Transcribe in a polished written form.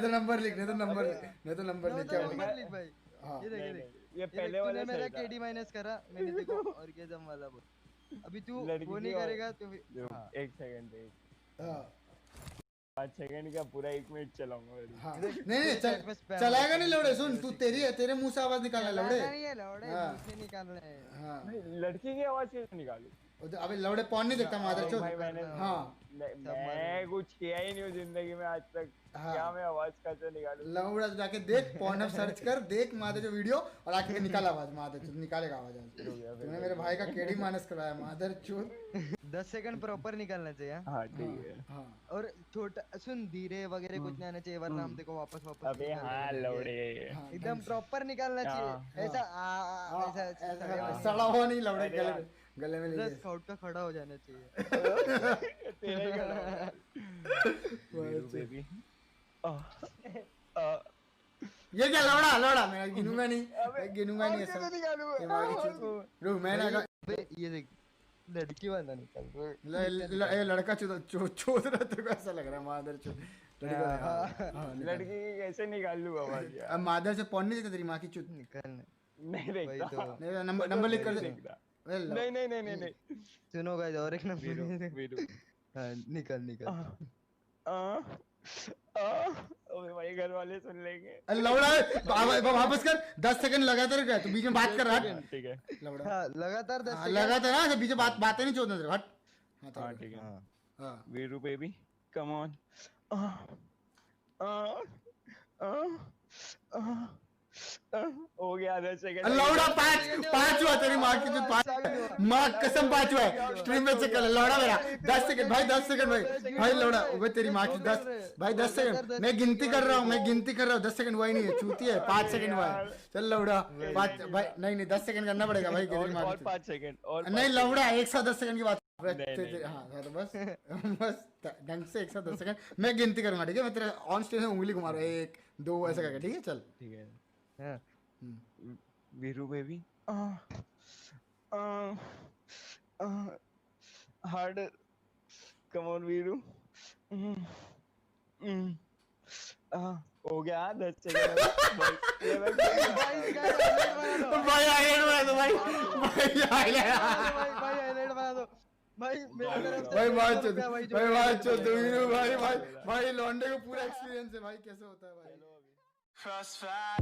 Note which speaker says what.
Speaker 1: Number लिख नहीं तो नंबर लिख क्या
Speaker 2: नंबर लिख भाई।
Speaker 1: हाँ
Speaker 2: ये देख
Speaker 3: ये पहले वाला
Speaker 2: मेरा
Speaker 3: सही था।
Speaker 2: केडी माइनस करा मैंने देखो ऑर्गेजम वाला बोल। अभी तू
Speaker 3: लड़की
Speaker 2: वो नहीं
Speaker 3: और-
Speaker 2: करेगा तो हाँ
Speaker 3: एक सेकंड
Speaker 1: हाँ
Speaker 3: 5 सेकंड का पूरा 1 मिनट चलाऊंगा मेरी।
Speaker 1: हाँ नहीं चलाएगा नहीं लौड़े सुन तू तेरे मुंह से आवाज निकालना लौड़े
Speaker 2: नहीं है लौड़े मुंह से निकालना है।
Speaker 1: हाँ
Speaker 3: लड़की की आवाज कैसे निकालूं?
Speaker 1: अबे लौड़े पॉन नहीं देखता मादर चोद
Speaker 3: भाई मैंने
Speaker 1: हाँ
Speaker 3: मैं कुछ किया ही नहीं हूँ जिंदगी में आज तक।
Speaker 1: हाँ।
Speaker 3: क्या मैं आवाज कैसे निकालूं?
Speaker 1: लौड़ा जाके देख पॉर्नहब सर्च कर देख मादर जो वीडियो और आके निकाल आवाज मादर चोद निकालेगा आवाज तूने मेरे भाई का केडी माइनस करवाया मादर चोद
Speaker 2: 10 सेकंड प्रॉपर निकालना चाहिए हाँ?
Speaker 3: हाँ ठीक है।
Speaker 1: हाँ
Speaker 2: और छोटा सुन धीरे वगैरह कुछ नहीं आना चाहिए वरना हम देखो वापस
Speaker 3: अबे हाँ लौड़े।
Speaker 1: हाँ,
Speaker 2: एकदम प्रॉपर निकालना चाहिए ऐसा ऐसा
Speaker 1: सड़ा हुआ नहीं लौड़े गले में ले
Speaker 2: दस काउंट का खड़ा हो जाना चाहिए।
Speaker 3: तेरे गला बेबी।
Speaker 1: ये क्या लौड़ा मैं गिनूंगा नहीं ऐसा रुक मैं ना
Speaker 2: ये देख लड़की वाला निकल
Speaker 1: लड़का चोद रहा तेरे को ऐसा लग रहा है मादर चोद
Speaker 3: लड़की की कैसे निकाल लूं आवाज यार?
Speaker 1: अब मादर से पॉन नहीं देता तेरी माँ की चुत
Speaker 2: निकल
Speaker 3: नहीं देखता।
Speaker 1: नंबर लिख कर दे
Speaker 3: नहीं
Speaker 2: सुनो गाइस और एक नंबर
Speaker 3: वीरू
Speaker 2: हाँ निकल
Speaker 3: ओए भाई घर वाले सुन लेंगे।
Speaker 1: लौड़ा वापस कर 10 सेकंड लगातार क्या तू बीच में बात कर रहा है
Speaker 3: ठीक है
Speaker 1: लौड़ा
Speaker 2: हाँ लगातार 10 सेकंड
Speaker 1: लगातार ना बीच में बातें नहीं छोड़ना तेरे हट
Speaker 3: हाँ ठीक है।
Speaker 1: हाँ
Speaker 3: वीरू बेबी कम ऑन। हो गया 10 सेकंड।
Speaker 1: लौड़ा पाँच हुआ तेरी माँ की जो माँ कसम 5 हुआ है स्ट्रीम में चेक कर ले लौड़ा मेरा 10 सेकंड भाई 10 सेकंड भाई लौड़ा वो तेरी माँ की 10 भाई 10 सेकंड मैं गिनती कर रहा हूँ 10 सेकंड हुआ ही नहीं है चूती है 5 सेकंड हुआ है चल लौड़ा 5 भाई नहीं 10 सेकंड करना पड़ेगा भाई
Speaker 3: और 5 सेकंड और
Speaker 1: नहीं लौड़ा एक साथ 10 सेकंड की बात हाँ तो बस ढंग से एक साथ 10 सेकंड मैं गिनती करूंगा ठीक है मैं तेरे ऑन स्टेज में उंगली घुमा रहा हूँ 1 2 ऐसा करके ठीक है चल
Speaker 3: ठीक है।
Speaker 2: हाँ
Speaker 3: Veeru baby hard come on Veeru. हो गया 10 सेकंड।
Speaker 1: भाई हाईलाइट बना दो भाई
Speaker 2: हाईलाइट बना दो भाई मेरी तरफ से
Speaker 1: भाई लौंडे को पूरा एक्सपीरियंस है भाई कैसे होता है भाई
Speaker 4: Crossfire.